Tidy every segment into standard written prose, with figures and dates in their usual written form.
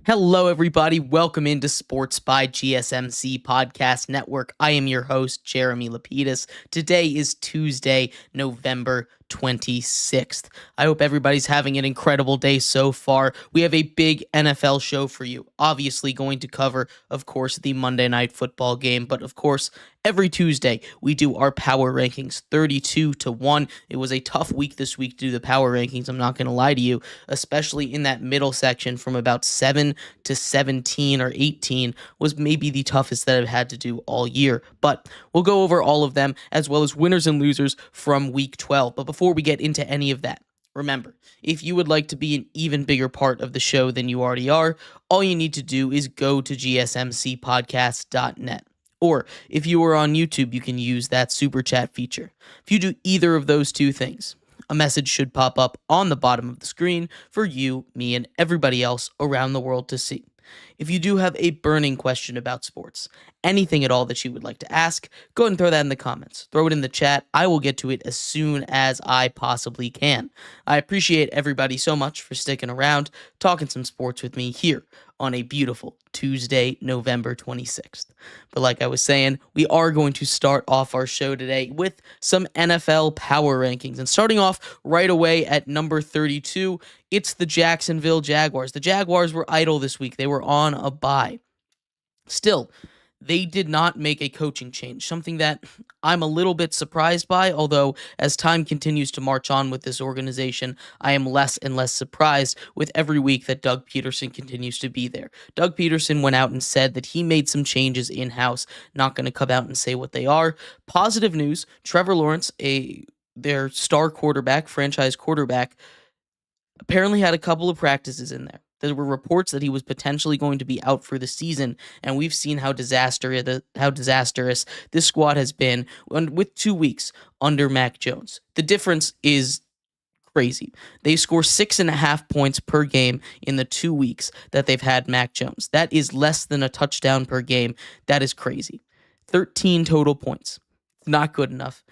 Hello, everybody. Welcome into Sports by GSMC Podcast Network. I am your host, Jeremy Lapidus. Today is Tuesday, November 26th. I hope everybody's having an incredible day so far. We have a big NFL show for you. Obviously going to cover, of course, the Monday Night Football game, but of course, every Tuesday we do our power rankings 32-1. It was a tough week this week to do the power rankings, I'm not going to lie to you, especially in that middle section from about 7 to 17 or 18 was maybe the toughest that I've had to do all year. But we'll go over all of them as well as winners and losers from week 12. But before we get into any of that, remember, if you would like to be an even bigger part of the show than you already are, all you need to do is go to gsmcpodcast.net. Or if you are on YouTube, you can use that super chat feature. If you do either of those two things, a message should pop up on the bottom of the screen for you, me, and everybody else around the world to see. If you do have a burning question about sports, anything at all that you would like to ask, go ahead and throw that in the comments. Throw it in the chat. I will get to it as soon as I possibly can. I appreciate everybody so much for sticking around, talking some sports with me here on a beautiful Tuesday, November 26th. But like I was saying, we are going to start off our show today with some NFL power rankings. And starting off right away at number 32, it's the Jacksonville Jaguars. The Jaguars were idle this week. They were on a bye. Still, they did not make a coaching change, something that I'm a little bit surprised by, although as time continues to march on with this organization, I am less and less surprised with every week that Doug Peterson continues to be there. Doug Peterson went out and said that he made some changes in-house, not going to come out and say what they are. Positive news, Trevor Lawrence, their star quarterback, franchise quarterback, apparently had a couple of practices in there. There were reports that he was potentially going to be out for the season, and we've seen how disastrous this squad has been with 2 weeks under Mac Jones. The difference is crazy. They score 6.5 points per game in the 2 weeks that they've had Mac Jones. That is less than a touchdown per game. That is crazy. 13 total points. Not good enough.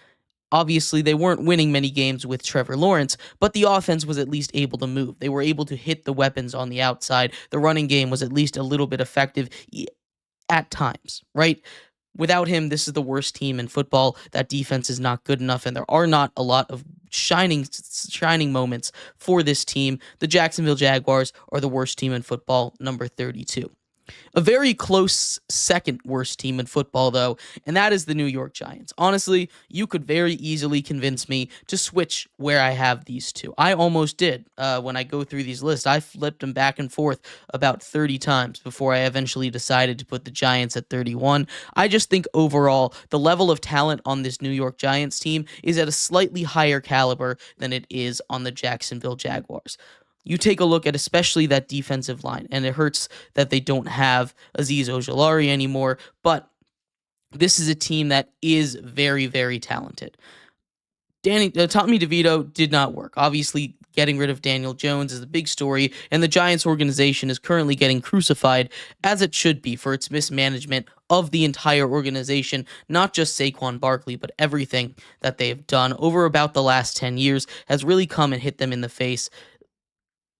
Obviously, they weren't winning many games with Trevor Lawrence, but the offense was at least able to move. They were able to hit the weapons on the outside. The running game was at least a little bit effective at times, right? Without him, this is the worst team in football. That defense is not good enough, and there are not a lot of shining moments for this team. The Jacksonville Jaguars are the worst team in football, number 32. A very close second worst team in football, though, and that is the New York Giants. Honestly, you could very easily convince me to switch where I have these two. I almost did. When I go through these lists, I flipped them back and forth about 30 times before I eventually decided to put the Giants at 31. I just think overall, the level of talent on this New York Giants team is at a slightly higher caliber than it is on the Jacksonville Jaguars. You take a look at especially that defensive line, and it hurts that they don't have Azeez Ojulari anymore, but this is a team that is very, very talented. Tommy DeVito did not work. Obviously, getting rid of Daniel Jones is a big story, and the Giants organization is currently getting crucified, as it should be, for its mismanagement of the entire organization, not just Saquon Barkley, but everything that they have done over about the last 10 years has really come and hit them in the face.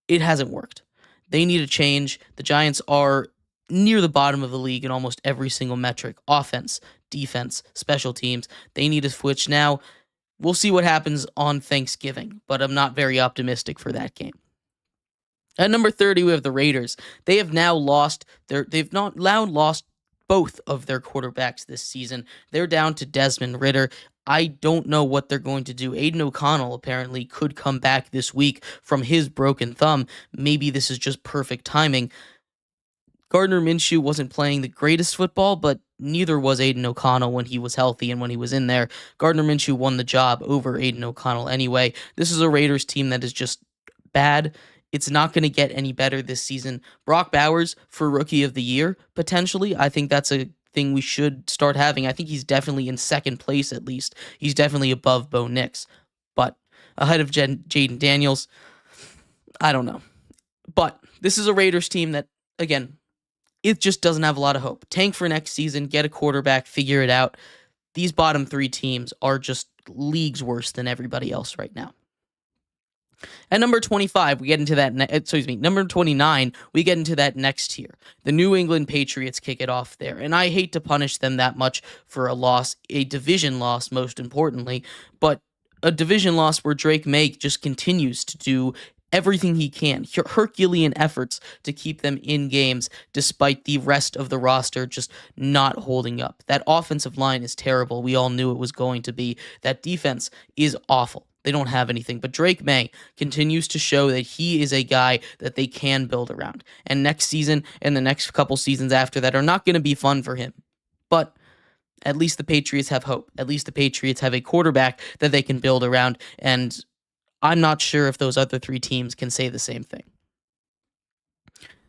It hasn't worked. They need a change. The Giants are near the bottom of the league in almost every single metric. Offense, defense, special teams. They need a switch now. We'll see what happens on Thanksgiving, but I'm not very optimistic for that game. At number 30, we have the Raiders. They've now lost both of their quarterbacks this season. They're down to Desmond Ridder. I don't know what they're going to do. Aiden O'Connell apparently could come back this week from his broken thumb. Maybe this is just perfect timing. Gardner Minshew wasn't playing the greatest football, but neither was Aiden O'Connell when he was healthy and when he was in there. Gardner Minshew won the job over Aiden O'Connell anyway. This is a Raiders team that is just bad. It's not going to get any better this season. Brock Bowers for Rookie of the Year, potentially. I think that's a thing we should start having. I think he's definitely in second place, at least. He's definitely above Bo Nix. But ahead of Jaden Daniels, I don't know. But this is a Raiders team that, again, it just doesn't have a lot of hope. Tank for next season, get a quarterback, figure it out. These bottom three teams are just leagues worse than everybody else right now. At number 25, we get into that, number 29, we get into that next tier. The New England Patriots kick it off there. And I hate to punish them that much for a loss, a division loss, most importantly, but a division loss where Drake May just continues to do everything he can, Herculean efforts to keep them in games despite the rest of the roster just not holding up. That offensive line is terrible. We all knew it was going to be. That defense is awful. They don't have anything. But Drake May continues to show that he is a guy that they can build around. And next season and the next couple seasons after that are not going to be fun for him. But at least the Patriots have hope. At least the Patriots have a quarterback that they can build around. And I'm not sure if those other three teams can say the same thing.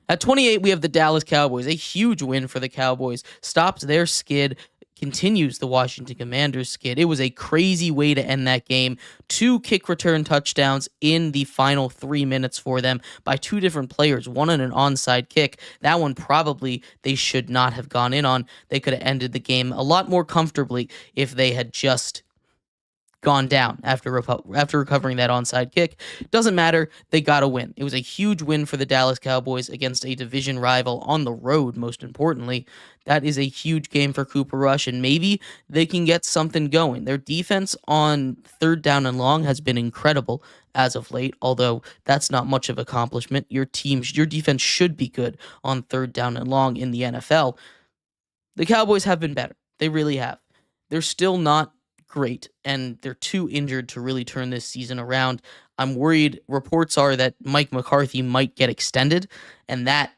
At 28, we have the Dallas Cowboys. A huge win for the Cowboys. Stopped their skid, continues the Washington Commanders skid. It was a crazy way to end that game. 2 kick return touchdowns in the final 3 minutes for them by 2 different players, one on an onside kick. That one probably they should not have gone in on. They could have ended the game a lot more comfortably if they had just gone down after recovering that onside kick. Doesn't matter. They got a win. It was a huge win for the Dallas Cowboys against a division rival on the road, most importantly. That is a huge game for Cooper Rush, and maybe they can get something going. Their defense on third down and long has been incredible as of late, although that's not much of an accomplishment. Your defense should be good on third down and long in the NFL. The Cowboys have been better. They really have. They're still not great, and they're too injured to really turn this season around. I'm worried. Reports are that Mike McCarthy might get extended, and that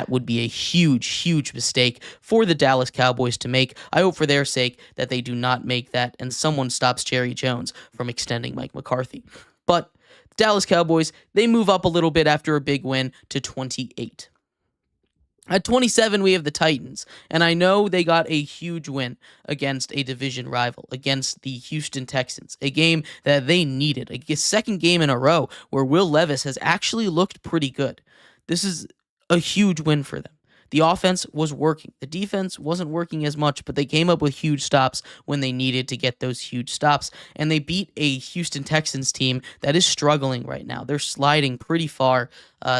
would be a huge mistake for the Dallas Cowboys to make. I hope for their sake that they do not make that, and someone stops Jerry Jones from extending Mike McCarthy. But the Dallas Cowboys, they move up a little bit after a big win to 28. At 27, we have the Titans, and I know they got a huge win against a division rival, against the Houston Texans, a game that they needed, a second game in a row where Will Levis has actually looked pretty good. This is a huge win for them. The offense was working. The defense wasn't working as much, but they came up with huge stops when they needed to get those huge stops, and they beat a Houston Texans team that is struggling right now. They're sliding pretty far.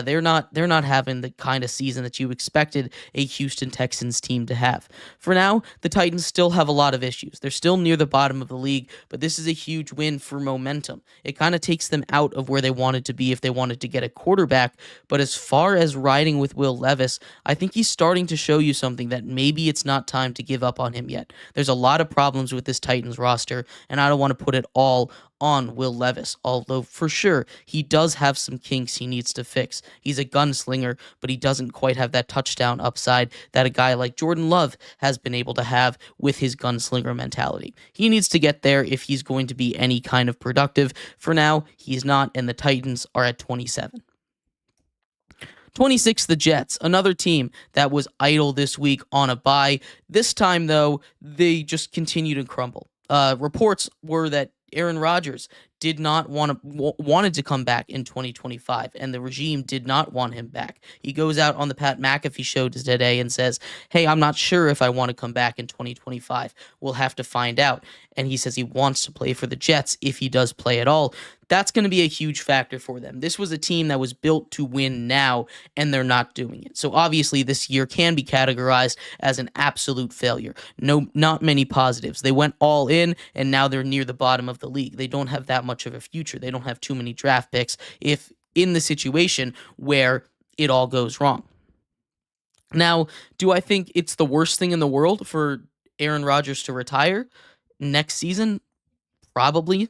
They're not having the kind of season that you expected a Houston Texans team to have. For now, the Titans still have a lot of issues. They're still near the bottom of the league, but this is a huge win for momentum. It kind of takes them out of where they wanted to be if they wanted to get a quarterback, but as far as riding with Will Levis, I think he's starting to show you something that maybe it's not time to give up on him yet. There's a lot of problems with this Titans roster, and I don't want to put it all on Will Levis, although for sure he does have some kinks he needs to fix. He's a gunslinger, but he doesn't quite have that touchdown upside that a guy like Jordan Love has been able to have with his gunslinger mentality. He needs to get there if he's going to be any kind of productive. For now, he's not, and the Titans are at 27. 26, the Jets, another team that was idle this week on a bye. This time, though, they just continue to crumble. Reports were that Aaron Rodgers wanted to come back in 2025, and the regime did not want him back. He goes out on the Pat McAfee show today and says, hey, I'm not sure if I want to come back in 2025. We'll have to find out. And he says he wants to play for the Jets if he does play at all. That's going to be a huge factor for them. This was a team that was built to win now, and they're not doing it. So obviously this year can be categorized as an absolute failure. Not many positives. They went all in, and now they're near the bottom of the league. They don't have that much of a future. They don't have too many draft picks if in the situation where it all goes wrong. Now, do I think it's the worst thing in the world for Aaron Rodgers to retire next season? Probably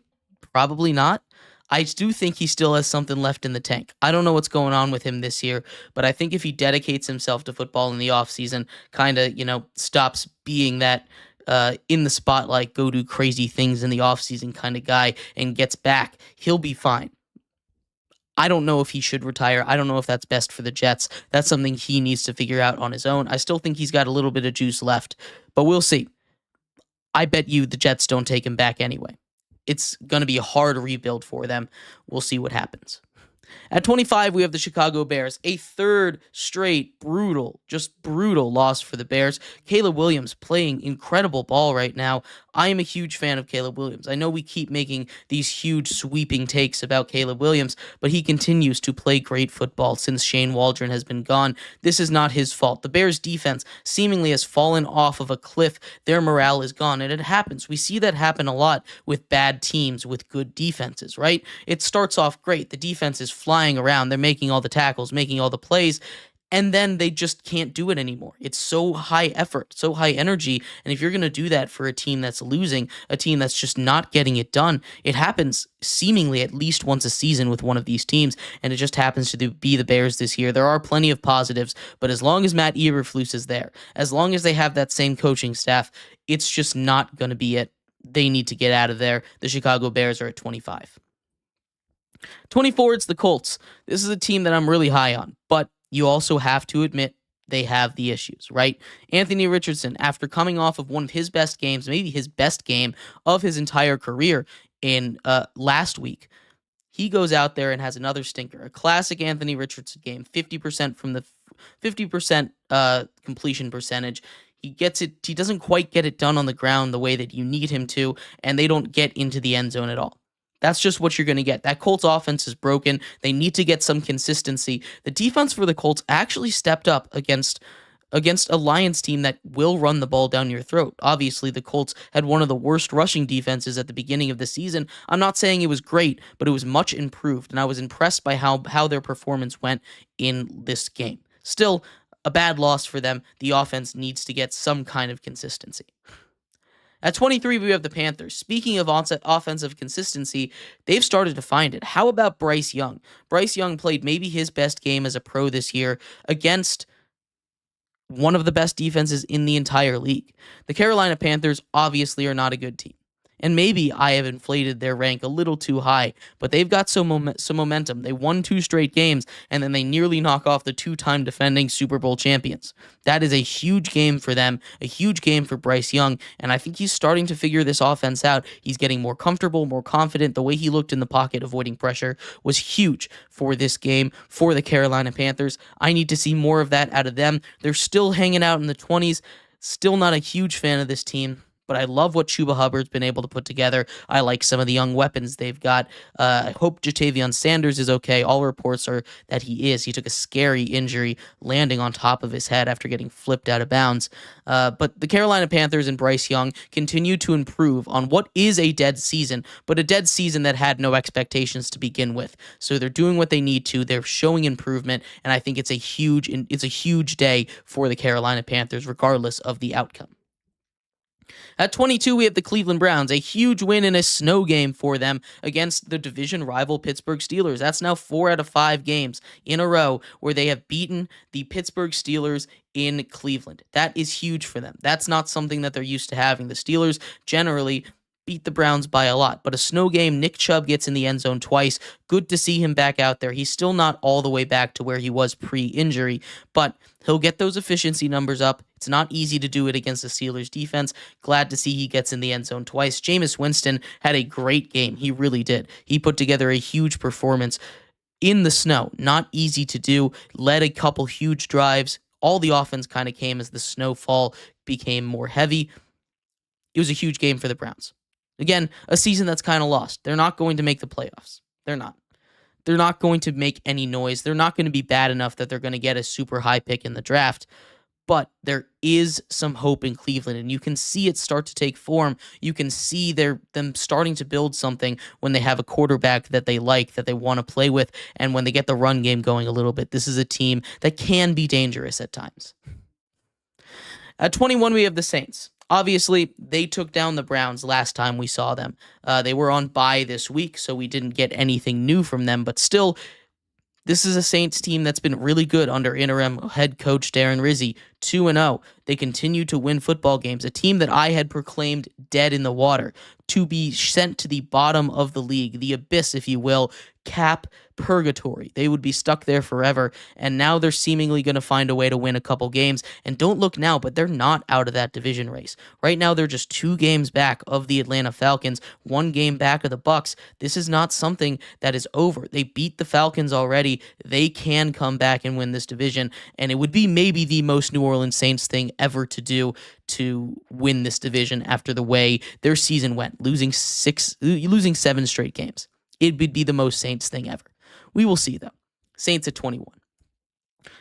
not. I do think he still has something left in the tank. I don't know what's going on with him this year, but I think if he dedicates himself to football in the offseason, kind of, stops being that in the spotlight, go do crazy things in the offseason kind of guy and gets back, he'll be fine. I don't know if he should retire. I don't know if that's best for the Jets. That's something he needs to figure out on his own. I still think he's got a little bit of juice left, but we'll see. I bet you the Jets don't take him back anyway. It's going to be a hard rebuild for them. We'll see what happens. At 25, we have the Chicago Bears, a third straight brutal loss for the Bears. Caleb Williams playing incredible ball right now. I am a huge fan of Caleb Williams. I know we keep making these huge sweeping takes about Caleb Williams, but he continues to play great football since Shane Waldron has been gone. This is not his fault. The Bears defense seemingly has fallen off of a cliff. Their morale is gone, and it happens. We see that happen a lot with bad teams with good defenses, right? It starts off great. The defense is flying around. They're making all the tackles, making all the plays, and then they just can't do it anymore. It's so high effort, so high energy, and if you're going to do that for a team that's losing, a team that's just not getting it done, it happens seemingly at least once a season with one of these teams, and it just happens to be the Bears this year. There are plenty of positives, but as long as Matt Eberflus is there, as long as they have that same coaching staff, it's just not going to be it. They need to get out of there. The Chicago Bears are at 25. 24, it's the Colts. This is a team that I'm really high on, but you also have to admit they have the issues, right? Anthony Richardson, after coming off of one of his best games, maybe his best game of his entire career in last week, he goes out there and has another stinker. A classic Anthony Richardson game, 50% from the 50% completion percentage. He gets it. He doesn't quite get it done on the ground the way that you need him to, and they don't get into the end zone at all. That's just what you're going to get. That Colts offense is broken. They need to get some consistency. The defense for the Colts actually stepped up against a Lions team that will run the ball down your throat. Obviously, the Colts had one of the worst rushing defenses at the beginning of the season. I'm not saying it was great, but it was much improved, and I was impressed by how their performance went in this game. Still, a bad loss for them. The offense needs to get some kind of consistency. At 23, we have the Panthers. Speaking of offensive consistency, they've started to find it. How about Bryce Young? Bryce Young played maybe his best game as a pro this year against one of the best defenses in the entire league. The Carolina Panthers obviously are not a good team. And maybe I have inflated their rank a little too high, but they've got some momentum. They won 2 straight games, and then they nearly knock off the 2-time defending Super Bowl champions. That is a huge game for them, a huge game for Bryce Young, and I think he's starting to figure this offense out. He's getting more comfortable, more confident. The way he looked in the pocket avoiding pressure was huge for this game for the Carolina Panthers. I need to see more of that out of them. They're still hanging out in the 20s. Still not a huge fan of this team, but I love what Chuba Hubbard's been able to put together. I like some of the young weapons they've got. I hope Jatavion Sanders is okay. All reports are that he is. He took a scary injury landing on top of his head after getting flipped out of bounds. But the Carolina Panthers and Bryce Young continue to improve on what is a dead season, but a dead season that had no expectations to begin with. So they're doing what they need to. They're showing improvement, and I think it's a huge day for the Carolina Panthers, regardless of the outcome. At 22, we have the Cleveland Browns, a huge win in a snow game for them against the division rival Pittsburgh Steelers. That's now 4 out of 5 games in a row where they have beaten the Pittsburgh Steelers in Cleveland. That is huge for them. That's not something that they're used to having. The Steelers generally beat the Browns by a lot, but a snow game, Nick Chubb gets in the end zone twice. Good to see him back out there. He's still not all the way back to where he was pre-injury, but he'll get those efficiency numbers up. It's not easy to do it against the Steelers defense. Glad to see he gets in the end zone twice. Jameis Winston had a great game. He really did. He put together a huge performance in the snow. Not easy to do. Led a couple huge drives. All the offense kind of came as the snowfall became more heavy. It was a huge game for the Browns. Again, a season that's kind of lost. They're not going to make the playoffs. They're not. They're not going to make any noise. They're not going to be bad enough that they're going to get a super high pick in the draft. But there is some hope in Cleveland, and you can see it start to take form. You can see them starting to build something when they have a quarterback that they like, that they want to play with, and when they get the run game going a little bit. This is a team that can be dangerous at times. At 21, we have the Saints. Obviously, they took down the Browns last time we saw them. They were on bye this week, so we didn't get anything new from them. But still, this is a Saints team that's been really good under interim head coach Darren Rizzi, 2-0. They continue to win football games. A team that I had proclaimed dead in the water, to be sent to the bottom of the league, the abyss, if you will, cap purgatory. They would be stuck there forever, and now they're seemingly going to find a way to win a couple games. And don't look now, but they're not out of that division race. Right now, they're just 2 games back of the Atlanta Falcons, 1 game back of the Bucs. This is not something that is over. They beat the Falcons already. They can come back and win this division, and it would be maybe the most New Orleans Saints thing ever to do to win this division after the way their season went, losing 7 straight games. It would be the most Saints thing ever. We will see, though. Saints at 21.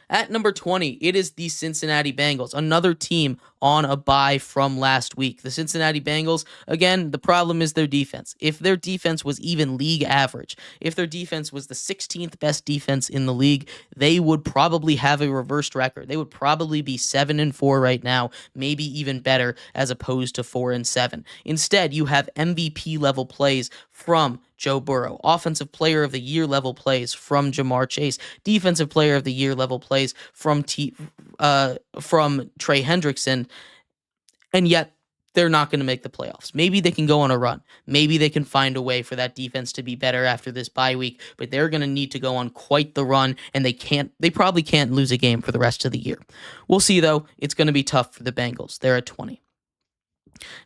At number 20, it is the Cincinnati Bengals, another team on a bye from last week. The Cincinnati Bengals, again, the problem is their defense. If their defense was even league average, if their defense was the 16th best defense in the league, they would probably have a reversed record. They would probably be 7-4 right now, maybe even better, as opposed to 4-7. Instead, you have MVP level plays from Joe Burrow, Offensive Player of the Year level plays from Jamar Chase, Defensive Player of the Year level plays from Trey Hendrickson, and yet they're not going to make the playoffs. Maybe they can go on a run. Maybe they can find a way for that defense to be better after this bye week, but they're going to need to go on quite the run, and they probably can't lose a game for the rest of the year. We'll see, though. It's going to be tough for the Bengals. They're at 20.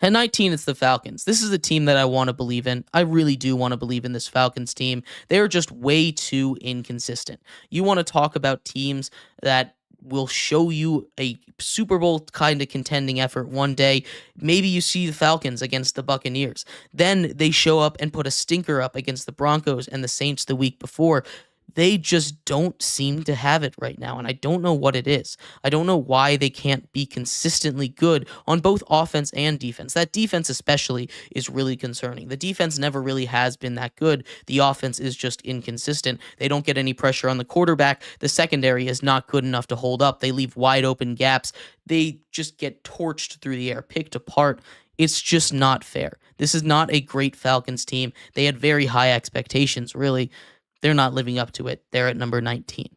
At 19, it's the Falcons. This is a team that I want to believe in. I really do want to believe in this Falcons team. They're just way too inconsistent. You want to talk about teams that will show you a Super Bowl kind of contending effort one day. Maybe you see the Falcons against the Buccaneers. Then they show up and put a stinker up against the Broncos and the Saints the week before. They just don't seem to have it right now, and I don't know what it is. I don't know why they can't be consistently good on both offense and defense. That defense especially is really concerning. The defense never really has been that good. The offense is just inconsistent. They don't get any pressure on the quarterback. The secondary is not good enough to hold up. They leave wide open gaps. They just get torched through the air, picked apart. It's just not fair. This is not a great Falcons team. They had very high expectations, really. They're not living up to it. They're at number 19.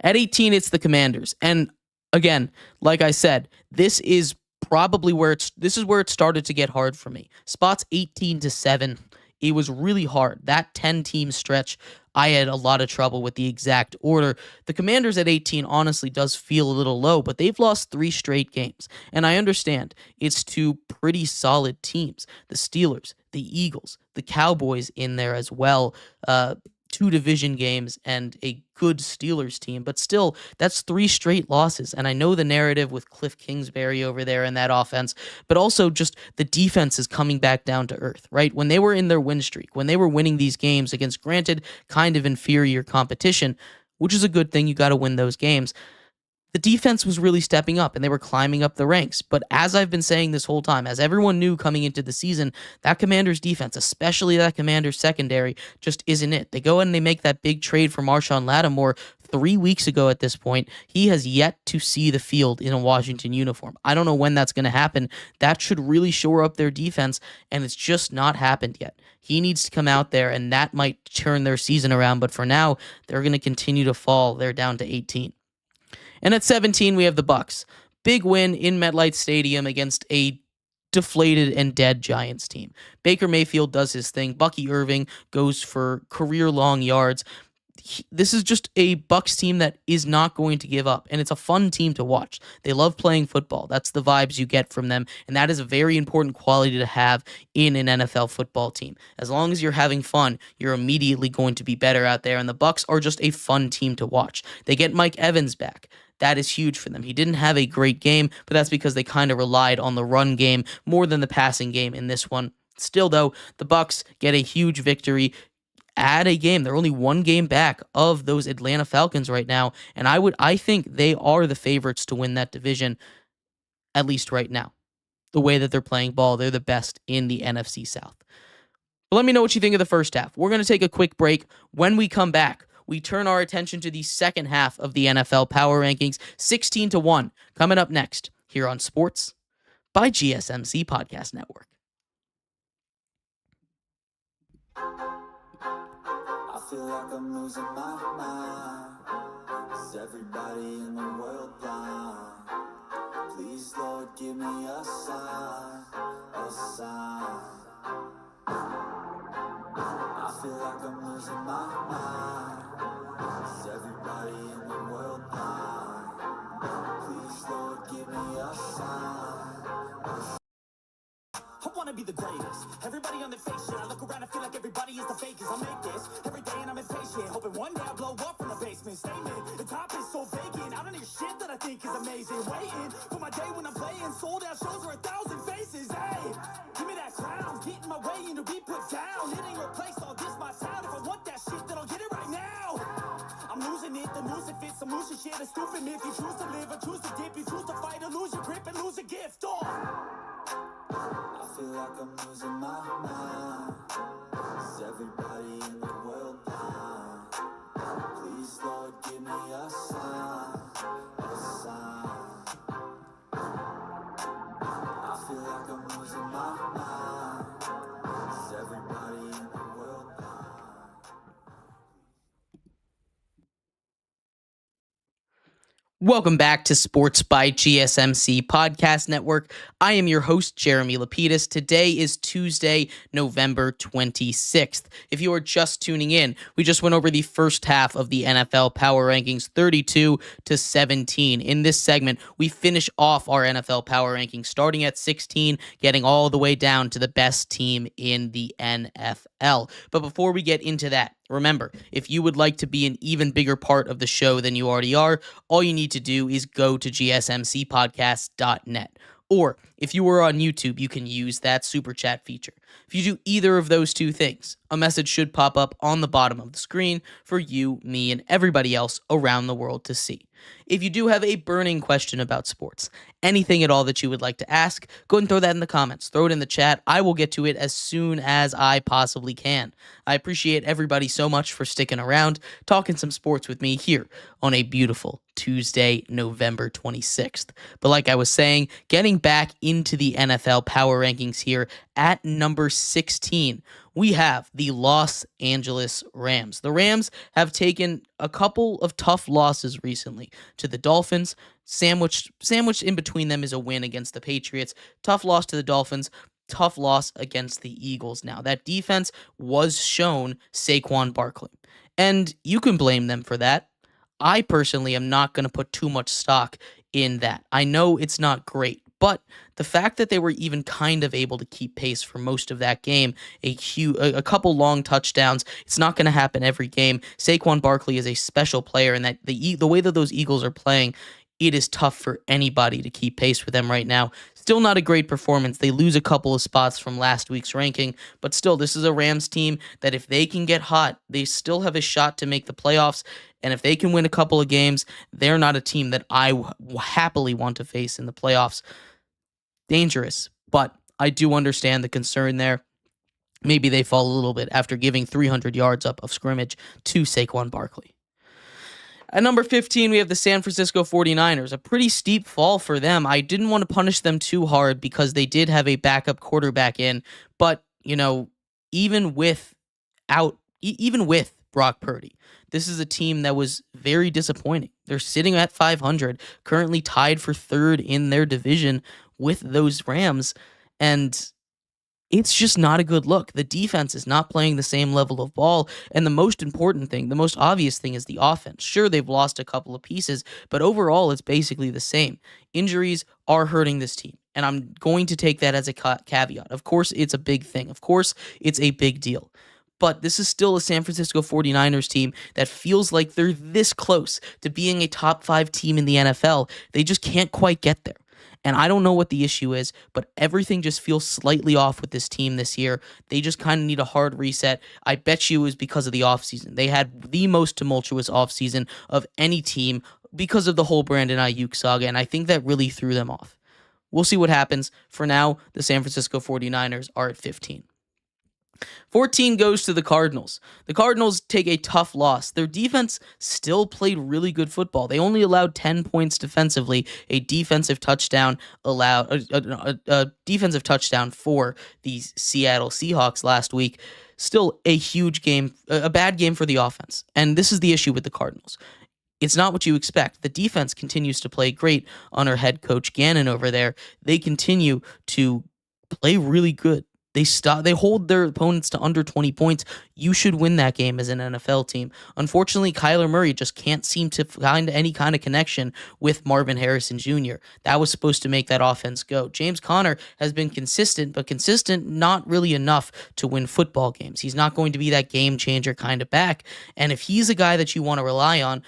At 18, it's the Commanders. And again, like I said, this is probably where it started to get hard for me. Spots 18-7. It was really hard. That 10-team stretch, I had a lot of trouble with the exact order. The Commanders at 18 honestly does feel a little low, but they've lost 3 straight games. And I understand it's 2 pretty solid teams. The Steelers, the Eagles, the Cowboys in there as well. 2 division games and a good Steelers team, but still, that's 3 straight losses. And I know the narrative with Cliff Kingsbury over there in that offense, but also just the defense is coming back down to earth, right? When they were in their win streak, when they were winning these games against, granted, kind of inferior competition, which is a good thing, you got to win those games. The defense was really stepping up and they were climbing up the ranks. But as I've been saying this whole time, as everyone knew coming into the season, that Commanders defense, especially that Commanders secondary, just isn't it. They go and they make that big trade for Marshawn Lattimore 3 weeks ago at this point. He has yet to see the field in a Washington uniform. I don't know when that's going to happen. That should really shore up their defense, and it's just not happened yet. He needs to come out there, and that might turn their season around. But for now, they're going to continue to fall. They're down to 18. And at 17, we have the Bucs. Big win in MetLife Stadium against a deflated and dead Giants team. Baker Mayfield does his thing. Bucky Irving goes for career-long yards. This is just a Bucs team that is not going to give up, and it's a fun team to watch. They love playing football. That's the vibes you get from them, and that is a very important quality to have in an NFL football team. As long as you're having fun, you're immediately going to be better out there, and the Bucs are just a fun team to watch. They get Mike Evans back. That is huge for them. He didn't have a great game, but that's because they kind of relied on the run game more than the passing game in this one. Still, though, the Bucs get a huge victory at a game. They're only 1 game back of those Atlanta Falcons right now, and I think they are the favorites to win that division, at least right now. The way that they're playing ball, they're the best in the NFC South. But let me know what you think of the first half. We're going to take a quick break. When we come back, we turn our attention to the second half of the NFL Power Rankings, 16-1, coming up next here on Sports by GSMC Podcast Network. I feel like I'm losing my mind. Is everybody in the world blind? Please, Lord, give me a sign, a sign. I feel like like I'm losing my mind. Is everybody in the world blind? Please, Lord, give me a sign. I wanna be the greatest. Everybody on their fake shit. I look around and feel like everybody is the fakest. I make this every day and I'm impatient, hoping one day I'll blow up from the basement. Statement, the top is so vacant. I don't hear shit that I think is amazing. Waiting for my day when I'm playing sold out shows where 1,000 faces. Hey, give me that crown, get in my way and to be put down. It ain't your place, all this my town. If I want that shit, then I'll get it right now. I'm losing it, the noose it fits. Some losing shit, a stupid myth. You choose to live or choose to dip. You choose to fight or lose your grip and lose a gift. I feel like I'm losing my mind. Is everybody in the world blind? Please, Lord, give me a sign, a sign. I feel like I'm losing my mind. Is everybody in the world blind? Welcome back to Sports by GSMC Podcast Network. I am your host, Jeremy Lapidus. Today is Tuesday, November 26th. If you are just tuning in, we just went over the first half of the NFL Power Rankings, 32-17. In this segment, we finish off our NFL Power Rankings, starting at 16, getting all the way down to the best team in the NFL. But before we get into that, remember, if you would like to be an even bigger part of the show than you already are, all you need to do is go to gsmcpodcast.net. Or if you were on YouTube, you can use that super chat feature. If you do either of those two things, a message should pop up on the bottom of the screen for you, me, and everybody else around the world to see. If you do have a burning question about sports, anything at all that you would like to ask, go ahead and throw that in the comments. Throw it in the chat. I will get to it as soon as I possibly can. I appreciate everybody so much for sticking around, talking some sports with me here on a beautiful Tuesday, November 26th. But like I was saying, getting back into the NFL Power Rankings here at number 16, we have the Los Angeles Rams. The Rams have taken a couple of tough losses recently to the Dolphins. Sandwiched in between them is a win against the Patriots. Tough loss to the Dolphins. Tough loss against the Eagles. Now, that defense was shown Saquon Barkley, and you can blame them for that. I personally am not going to put too much stock in that. I know it's not great, but the fact that they were even kind of able to keep pace for most of that game, a couple long touchdowns, it's not going to happen every game. Saquon Barkley is a special player, and that the way that those Eagles are playing, it is tough for anybody to keep pace with them right now. Still not a great performance. They lose a couple of spots from last week's ranking, but still, this is a Rams team that if they can get hot, they still have a shot to make the playoffs. And if they can win a couple of games, they're not a team that I happily want to face in the playoffs. Dangerous, but I do understand the concern there. Maybe they fall a little bit after giving 300 yards up of scrimmage to Saquon Barkley. At number 15, we have the San Francisco 49ers. A pretty steep fall for them. I didn't want to punish them too hard because they did have a backup quarterback in, but, even with Brock Purdy, this is a team that was very disappointing. They're sitting at 500, currently tied for third in their division with those Rams, and it's just not a good look. The defense is not playing the same level of ball, and the most important thing, the most obvious thing is the offense. Sure, they've lost a couple of pieces, but overall, it's basically the same. Injuries are hurting this team, and I'm going to take that as a caveat. Of course, it's a big thing. Of course, it's a big deal. But this is still a San Francisco 49ers team that feels like they're this close to being a top 5 team in the NFL. They just can't quite get there. And I don't know what the issue is, but everything just feels slightly off with this team this year. They just kind of need a hard reset. I bet you it was because of the offseason. They had the most tumultuous offseason of any team because of the whole Brandon Ayuk saga, and I think that really threw them off. We'll see what happens. For now, the San Francisco 49ers are at 15. 14 goes to the Cardinals. The Cardinals take a tough loss. Their defense still played really good football. They only allowed 10 points defensively. A defensive touchdown a defensive touchdown for the Seattle Seahawks last week. Still a huge game, a bad game for the offense. And this is the issue with the Cardinals. It's not what you expect. The defense continues to play great under head coach Gannon over there. They continue to play really good. They hold their opponents to under 20 points. You should win that game as an NFL team. Unfortunately, Kyler Murray just can't seem to find any kind of connection with Marvin Harrison Jr. That was supposed to make that offense go. James Conner has been consistent, but consistent not really enough to win football games. He's not going to be that game changer kind of back. And if he's a guy that you want to rely on,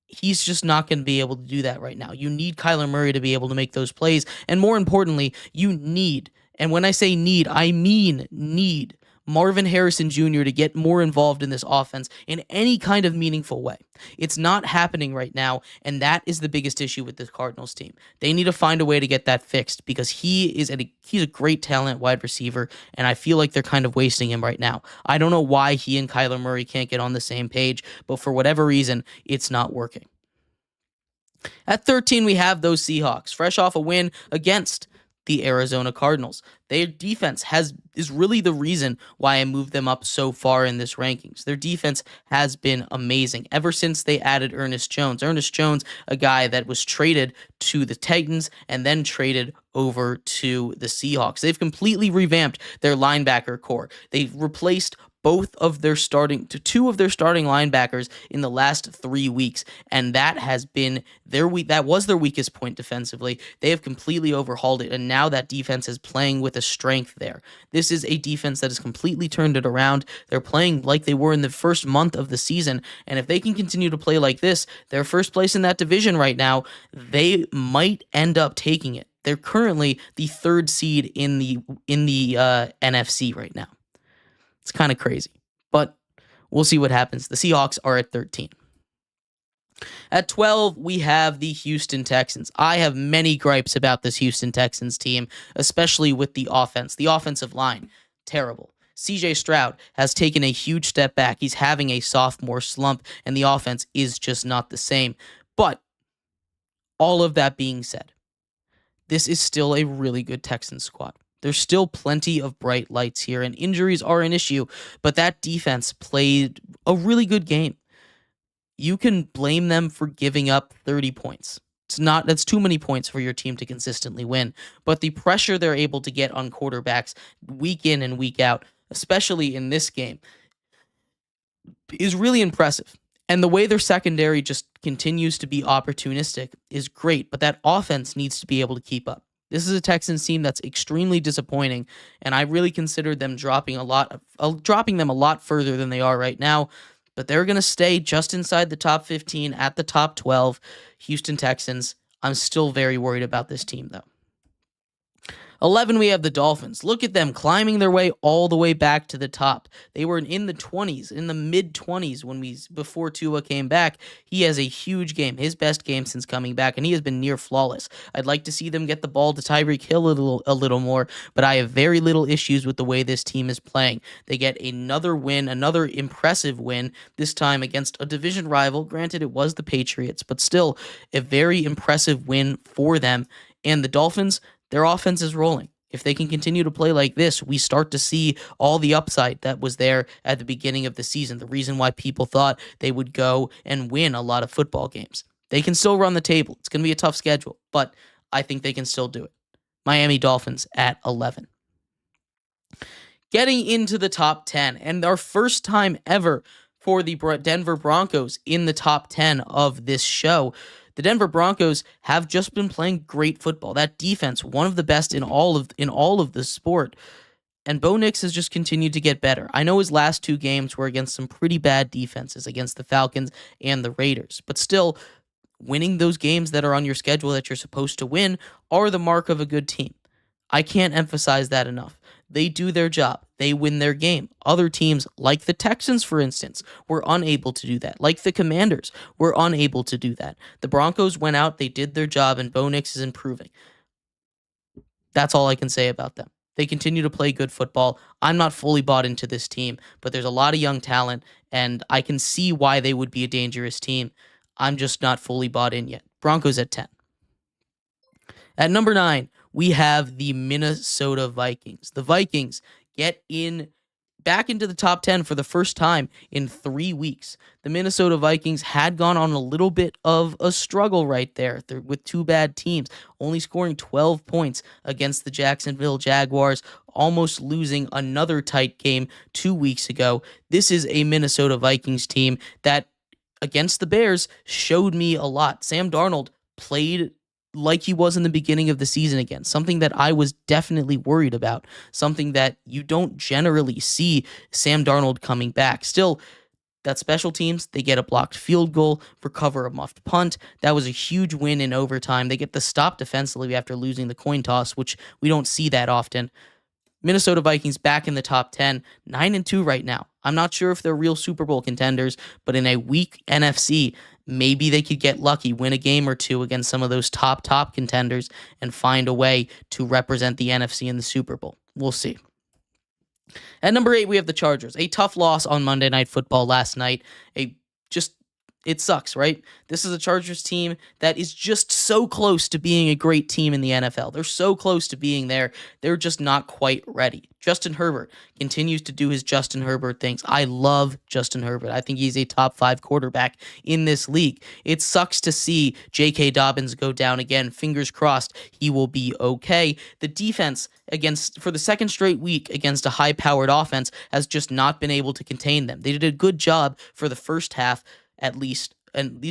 he's just not going to be able to do that right now. You need Kyler Murray to be able to make those plays. And more importantly, you need, and when I say need, I mean need, Marvin Harrison Jr. to get more involved in this offense in any kind of meaningful way. It's not happening right now, and that is the biggest issue with this Cardinals team. They need to find a way to get that fixed because he's a great talent wide receiver, and I feel like they're kind of wasting him right now. I don't know why he and Kyler Murray can't get on the same page, but for whatever reason, it's not working. At 13, we have those Seahawks, fresh off a win against the Arizona Cardinals. Their defense is really the reason why I moved them up so far in this rankings. Their defense has been amazing ever since they added Ernest Jones. Ernest Jones, a guy that was traded to the Titans and then traded over to the Seahawks. They've completely revamped their linebacker core. They've replaced two of their starting linebackers in the last 3 weeks, and that has been that was their weakest point defensively. They have completely overhauled it, and now that defense is playing with a strength there. This is a defense that has completely turned it around. They're playing like they were in the first month of the season, and if they can continue to play like this, they're first place in that division right now. They might end up taking it. They're currently the third seed in the NFC right now. It's kind of crazy, but we'll see what happens. The Seahawks are at 13. At 12, we have the Houston Texans. I have many gripes about this Houston Texans team, especially with the offense. The offensive line, terrible. CJ Stroud has taken a huge step back. He's having a sophomore slump, and the offense is just not the same. But all of that being said, this is still a really good Texans squad. There's still plenty of bright lights here, and injuries are an issue, but that defense played a really good game. You can blame them for giving up 30 points. That's too many points for your team to consistently win, but the pressure they're able to get on quarterbacks week in and week out, especially in this game, is really impressive. And the way their secondary just continues to be opportunistic is great, but that offense needs to be able to keep up. This is a Texans team that's extremely disappointing, and I really considered them dropping them a lot further than they are right now. But they're going to stay just inside the top 15 at the top 12. Houston Texans. I'm still very worried about this team, though. 11, we have the Dolphins. Look at them climbing their way all the way back to the top. They were in the 20s, in the mid-20s before Tua came back. He has a huge game, his best game since coming back, and he has been near flawless. I'd like to see them get the ball to Tyreek Hill a little more, but I have very little issues with the way this team is playing. They get another win, another impressive win, this time against a division rival. Granted, it was the Patriots, but still a very impressive win for them. And the Dolphins, their offense is rolling. If they can continue to play like this, we start to see all the upside that was there at the beginning of the season. The reason why people thought they would go and win a lot of football games. They can still run the table. It's going to be a tough schedule, but I think they can still do it. Miami Dolphins at 11. Getting into the top 10, and our first time ever for the Denver Broncos in the top 10 of this show. The Denver Broncos have just been playing great football. That defense, one of the best in all of the sport. And Bo Nix has just continued to get better. I know his last 2 games were against some pretty bad defenses, against the Falcons and the Raiders. But still, winning those games that are on your schedule that you're supposed to win are the mark of a good team. I can't emphasize that enough. They do their job. They win their game. Other teams, like the Texans, for instance, were unable to do that. Like the Commanders, were unable to do that. The Broncos went out, they did their job, and Bo Nix is improving. That's all I can say about them. They continue to play good football. I'm not fully bought into this team, but there's a lot of young talent, and I can see why they would be a dangerous team. I'm just not fully bought in yet. Broncos at 10. At number 9, we have the Minnesota Vikings. The Vikings get in back into the top 10 for the first time in 3 weeks. The Minnesota Vikings had gone on a little bit of a struggle right there with two bad teams, only scoring 12 points against the Jacksonville Jaguars, almost losing another tight game 2 weeks ago. This is a Minnesota Vikings team that, against the Bears, showed me a lot. Sam Darnold played like he was in the beginning of the season again, something that I was definitely worried about, something that you don't generally see Sam Darnold coming back. Still, that special teams, they get a blocked field goal, recover a muffed punt. That was a huge win in overtime. They get the stop defensively after losing the coin toss, which we don't see that often. Minnesota Vikings back in the top 10, 9-2 right now. I'm not sure if they're real Super Bowl contenders, but in a weak NFC, maybe they could get lucky, win a game or two against some of those top contenders, and find a way to represent the NFC in the Super Bowl. We'll see. At number 8, we have the Chargers. A tough loss on Monday Night Football last night. It sucks, right? This is a Chargers team that is just so close to being a great team in the NFL. They're so close to being there. They're just not quite ready. Justin Herbert continues to do his Justin Herbert things. I love Justin Herbert. I think he's a top 5 quarterback in this league. It sucks to see J.K. Dobbins go down again. Fingers crossed he will be okay. The defense for the second straight week against a high-powered offense has just not been able to contain them. They did a good job for the first half, at least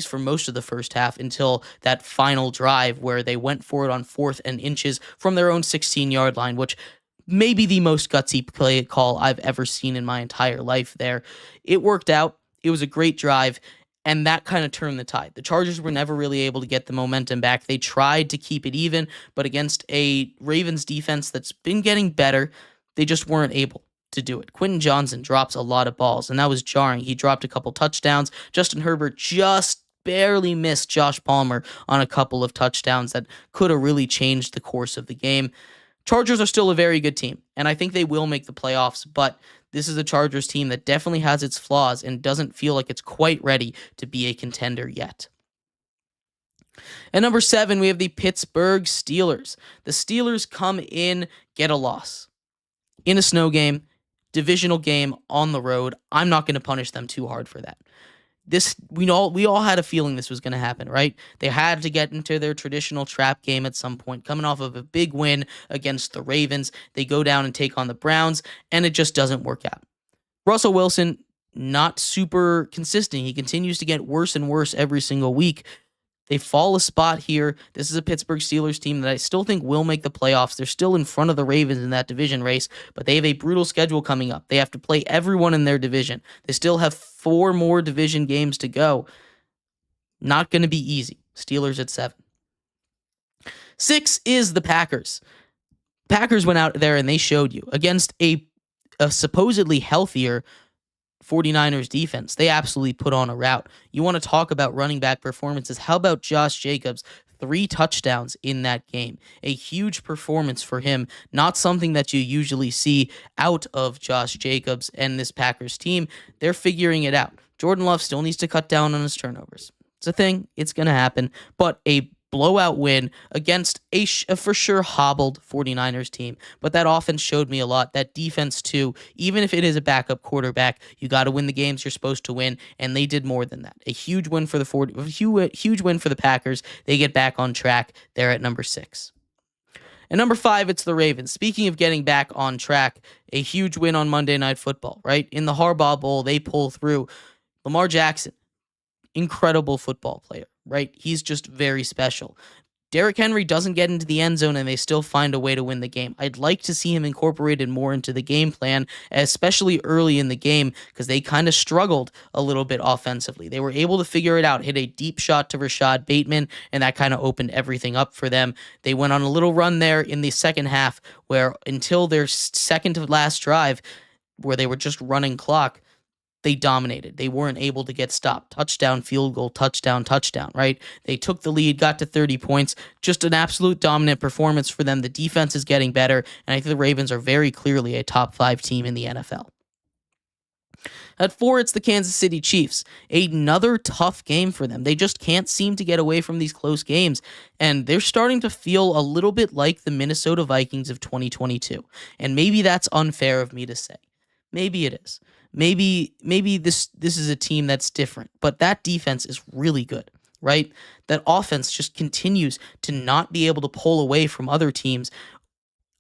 for most of the first half, until that final drive where they went for it on 4th and inches from their own 16-yard line, which may be the most gutsy play call I've ever seen in my entire life there. It worked out. It was a great drive, and that kind of turned the tide. The Chargers were never really able to get the momentum back. They tried to keep it even, but against a Ravens defense that's been getting better, they just weren't able to do it. Quentin Johnson drops a lot of balls, and that was jarring. He dropped a couple touchdowns. Justin Herbert just barely missed Josh Palmer on a couple of touchdowns that could have really changed the course of the game. Chargers are still a very good team, and I think they will make the playoffs, but this is a Chargers team that definitely has its flaws and doesn't feel like it's quite ready to be a contender yet. At number 7, we have the Pittsburgh Steelers. The Steelers come in, get a loss in a snow game, divisional game on the road. I'm not going to punish them too hard for that. We all had a feeling this was going to happen, right? They had to get into their traditional trap game at some point. Coming off of a big win against the Ravens, they go down and take on the Browns, and it just doesn't work out. Russell Wilson, not super consistent. He continues to get worse and worse every single week. They fall a spot here. This is a Pittsburgh Steelers team that I still think will make the playoffs. They're still in front of the Ravens in that division race, but they have a brutal schedule coming up. They have to play everyone in their division. They still have 4 more division games to go. Not going to be easy. Steelers at 7. 6 is the Packers. Packers went out there and they showed you against a supposedly healthier 49ers defense. They absolutely put on a rout. You want to talk about running back performances? How about Josh Jacobs? 3 touchdowns in that game. A huge performance for him. Not something that you usually see out of Josh Jacobs and this Packers team. They're figuring it out. Jordan Love still needs to cut down on his turnovers. It's a thing. It's going to happen. But a blowout win against a for sure hobbled 49ers team. But that offense showed me a lot. That defense too, even if it is a backup quarterback, you got to win the games you're supposed to win, and they did more than that. A huge win for the huge win for the Packers. They get back on track. They're at number 6. And number 5, it's the Ravens. Speaking of getting back on track, a huge win on Monday Night Football, right? In the Harbaugh Bowl, they pull through. Lamar Jackson, incredible football player, right? He's just very special. Derrick Henry doesn't get into the end zone and they still find a way to win the game. I'd like to see him incorporated more into the game plan, especially early in the game, because they kind of struggled a little bit offensively. They were able to figure it out, hit a deep shot to Rashad Bateman, and that kind of opened everything up for them. They went on a little run there in the second half where until their second to last drive, where they were just running clock, they dominated. They weren't able to get stopped. Touchdown, field goal, touchdown, right? They took the lead, got to 30 points. Just an absolute dominant performance for them. The defense is getting better, and I think the Ravens are very clearly a top 5 team in the NFL. At 4, it's the Kansas City Chiefs. Another tough game for them. They just can't seem to get away from these close games, and they're starting to feel a little bit like the Minnesota Vikings of 2022. And maybe that's unfair of me to say. Maybe it is. Maybe this is a team that's different, but that defense is really good, right? That offense just continues to not be able to pull away from other teams.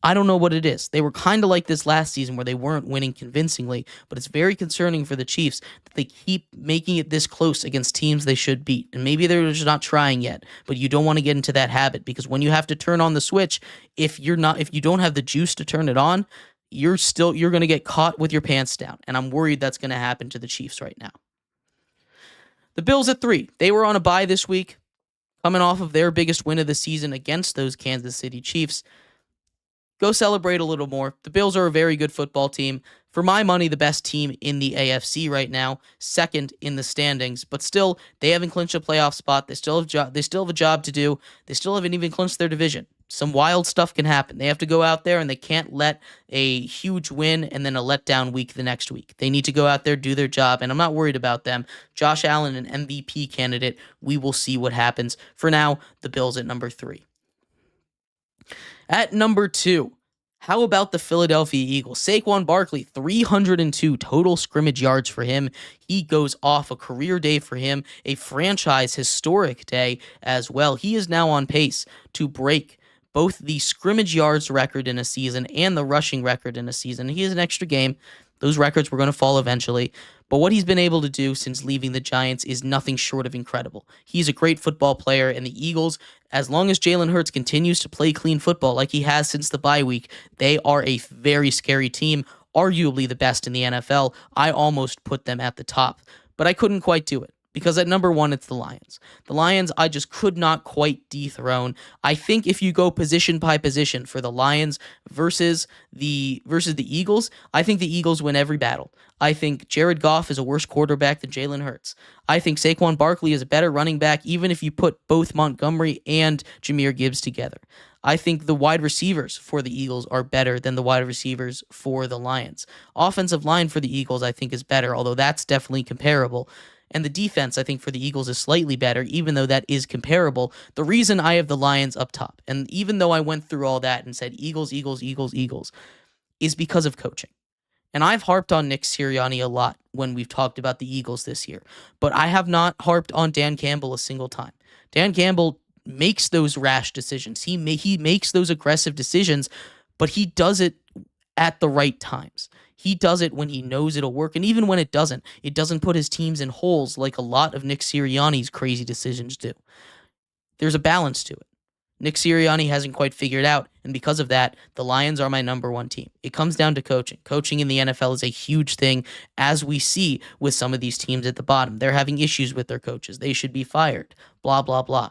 I don't know what it is. They were kind of like this last season where they weren't winning convincingly, but it's very concerning for the Chiefs that they keep making it this close against teams they should beat. And maybe they're just not trying yet, but you don't want to get into that habit because when you have to turn on the switch, if you don't have the juice to turn it on, you're going to get caught with your pants down. And I'm worried that's going to happen to the Chiefs right now. The Bills at 3. They were on a bye this week, coming off of their biggest win of the season against those Kansas City Chiefs. Go celebrate a little more. The Bills are a very good football team. For my money, the best team in the AFC right now, second in the standings. But still, they haven't clinched a playoff spot. They still have a job to do. They still haven't even clinched their division. Some wild stuff can happen. They have to go out there and they can't let a huge win and then a letdown week the next week. They need to go out there, do their job, and I'm not worried about them. Josh Allen, an MVP candidate. We will see what happens. For now, the Bills at number 3. At number 2, how about the Philadelphia Eagles? Saquon Barkley, 302 total scrimmage yards for him. He goes off, a career day for him, a franchise historic day as well. He is now on pace to break both the scrimmage yards record in a season and the rushing record in a season. He has an extra game. Those records were going to fall eventually. But what he's been able to do since leaving the Giants is nothing short of incredible. He's a great football player, and the Eagles, as long as Jalen Hurts continues to play clean football like he has since the bye week, they are a very scary team, arguably the best in the NFL. I almost put them at the top, but I couldn't quite do it. Because at number 1, it's the Lions. The Lions, I just could not quite dethrone. I think if you go position by position for the Lions versus the Eagles, I think the Eagles win every battle. I think Jared Goff is a worse quarterback than Jalen Hurts. I think Saquon Barkley is a better running back, even if you put both Montgomery and Jahmyr Gibbs together. I think the wide receivers for the Eagles are better than the wide receivers for the Lions. Offensive line for the Eagles, I think, is better, although that's definitely comparable. And the defense, I think, for the Eagles is slightly better, even though that is comparable. The reason I have the Lions up top, and even though I went through all that and said Eagles, Eagles, Eagles, Eagles, is because of coaching. And I've harped on Nick Sirianni a lot when we've talked about the Eagles this year, but I have not harped on Dan Campbell a single time. Dan Campbell makes those rash decisions. He makes those aggressive decisions, but he does it at the right times. He does it when he knows it'll work, and even when it doesn't put his teams in holes like a lot of Nick Sirianni's crazy decisions do. There's a balance to it. Nick Sirianni hasn't quite figured out, and because of that, the Lions are my number 1 team. It comes down to coaching. Coaching in the NFL is a huge thing, as we see with some of these teams at the bottom. They're having issues with their coaches. They should be fired. Blah, blah, blah.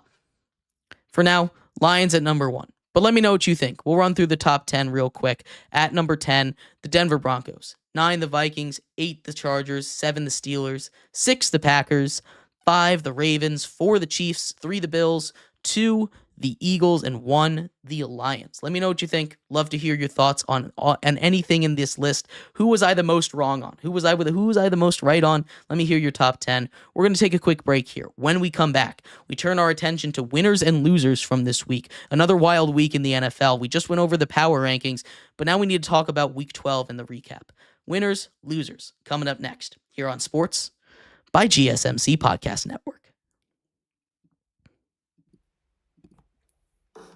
For now, Lions at number 1. But let me know what you think. We'll run through the top 10 real quick. At number 10, the Denver Broncos. 9, the Vikings. 8, the Chargers. 7, the Steelers. 6, the Packers. 5, the Ravens. 4, the Chiefs. 3, the Bills. 2, the Eagles. And 1, the Lions. Let me know what you think. Love to hear your thoughts on anything in this list. Who was I the most wrong on? Who was I the most right on? Let me hear your top 10. We're going to take a quick break here. When we come back, we turn our attention to winners and losers from this week. Another wild week in the NFL. We just went over the power rankings, but now we need to talk about week 12 and the recap. Winners, losers, coming up next here on Sports by GSMC Podcast Network.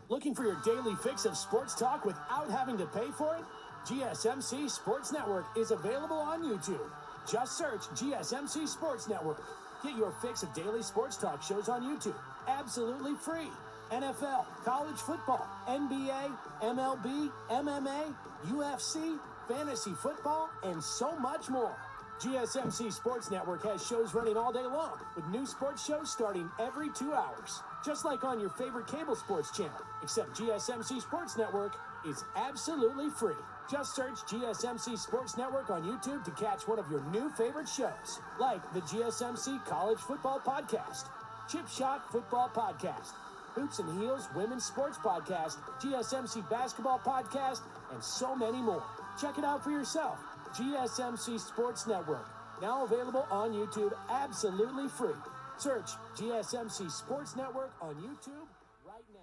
Looking for your daily fix of sports talk without having to pay for it? GSMC Sports Network is available on YouTube. Just search GSMC Sports Network. Get your fix of daily sports talk shows on YouTube. Absolutely free. NFL, college football, NBA, MLB, MMA, UFC, fantasy football, and so much more. GSMC Sports Network has shows running all day long, with new sports shows starting every 2 hours. Just like on your favorite cable sports channel, except GSMC Sports Network is absolutely free. Just search GSMC Sports Network on YouTube to catch one of your new favorite shows, like the GSMC College Football Podcast, Chip Shot Football Podcast, Hoops and Heels Women's Sports Podcast, GSMC Basketball Podcast, and so many more. Check it out for yourself. GSMC Sports Network, now available on YouTube absolutely free. Search GSMC Sports Network on YouTube right now.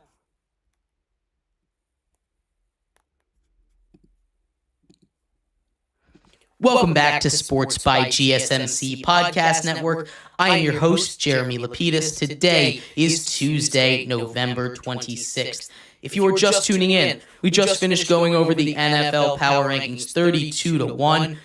Welcome back to Sports by GSMC Podcast Network. I am your host, Jeremy Lapidus. Today is Tuesday, November 26th. If you are just tuning in, we just finished going over the NFL Power Rankings 32-1.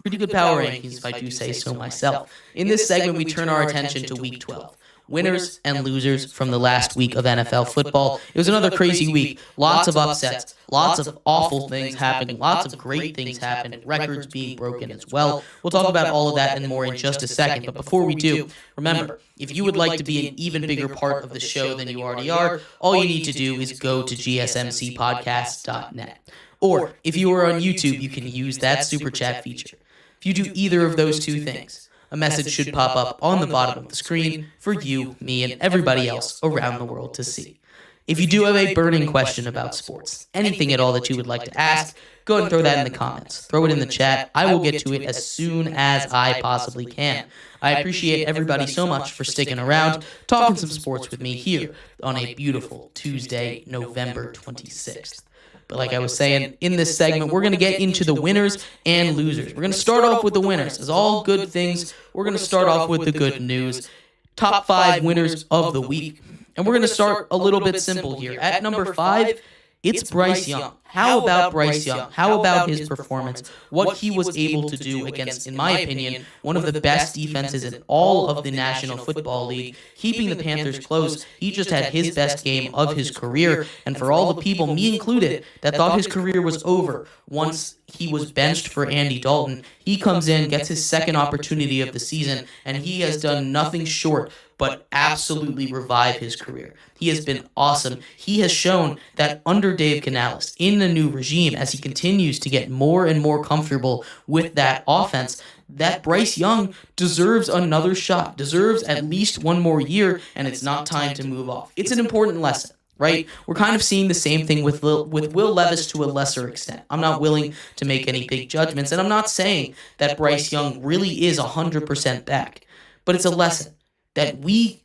Pretty good power rankings, if I do say so myself. In this segment, we turn our attention to Week 12. Winners and losers from the last week of NFL football. It was another crazy week. Lots of upsets, lots of awful things happening, lots of great things happening, records being broken as well. We'll talk about all of that and more in just a second. But before we do, remember, if you would like to be an even bigger part of the show than you already are, all you need to do is go to gsmcpodcast.net. Or if you are on YouTube, you can use that super chat feature. If you do either of those two things, a message should pop up on the bottom of the screen for you, me, and everybody else around the world to see. If you do have a burning question about sports, anything at all that you would like to ask, go ahead and throw that in the comments. Throw it in the chat. I will get to it as soon as I possibly can. I appreciate everybody so much for sticking around, talking some sports with me here on a beautiful Tuesday, November 26th. But like I was saying, in this segment, we're going to get into the winners and losers. We're going to start off with the winners. As all good things, we're going to start off with the good news. Top 5 winners of the week. And we're going to start a little bit simple here. At number 5, it's Bryce Young. How about Bryce Young? How about his performance? What he was able to do against, in my opinion, one of the best defenses in all of the National Football League, keeping the Panthers close. He just had his best game of his career. And for all the people, me included, that thought his career was over once he was benched for Andy Dalton, he comes in, gets his second opportunity of the season, and he has done nothing short but absolutely revive his career. He has been awesome. He has shown that under Dave Canales, in the new regime, as he continues to get more and more comfortable with that offense, that Bryce Young deserves another shot, deserves at least one more year, and it's not time to move off. It's an important lesson, right? We're kind of seeing the same thing with Will Levis to a lesser extent. I'm not willing to make any big judgments, and I'm not saying that Bryce Young really is 100% back, but it's a lesson that we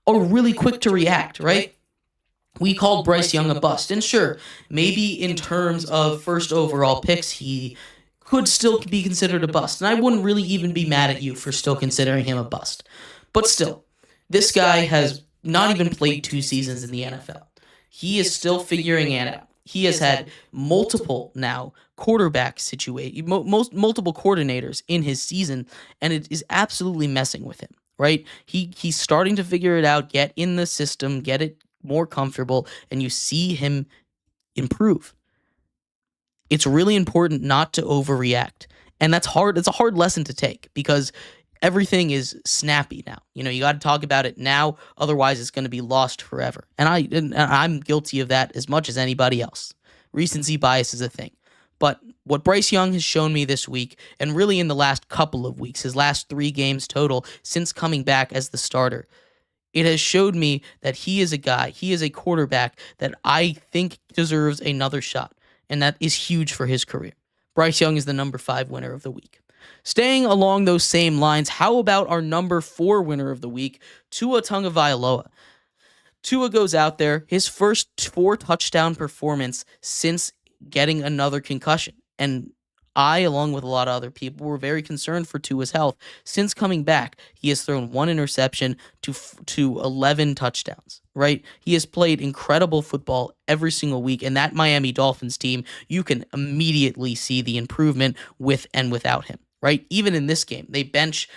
are really quick to react, right? We called Bryce Young a bust. And sure, maybe in terms of first overall picks, he could still be considered a bust. And I wouldn't really even be mad at you for still considering him a bust. But still, this guy has not even played 2 seasons in the NFL. He is still figuring it out. He has had multiple now quarterback multiple coordinators in his season, and it is absolutely messing with him. Right? He's starting to figure it out, get in the system, get it more comfortable, and you see him improve. It's really important not to overreact. And that's hard. It's a hard lesson to take because everything is snappy now. You got to talk about it now, otherwise it's going to be lost forever. And I'm guilty of that as much as anybody else. Recency bias is a thing. But what Bryce Young has shown me this week, and really in the last couple of weeks, his last 3 games total since coming back as the starter, it has showed me that he is a guy, he is a quarterback that I think deserves another shot, and that is huge for his career. Bryce Young is the number 5 winner of the week. Staying along those same lines, how about our number 4 winner of the week, Tua Tagovailoa? Tua goes out there, his first 4 touchdown performance since getting another concussion. And I, along with a lot of other people, were very concerned for Tua's health. Since coming back, he has thrown 1 interception to 11 touchdowns, right? He has played incredible football every single week, and that Miami Dolphins team, you can immediately see the improvement with and without him, right? Even in this game, they bench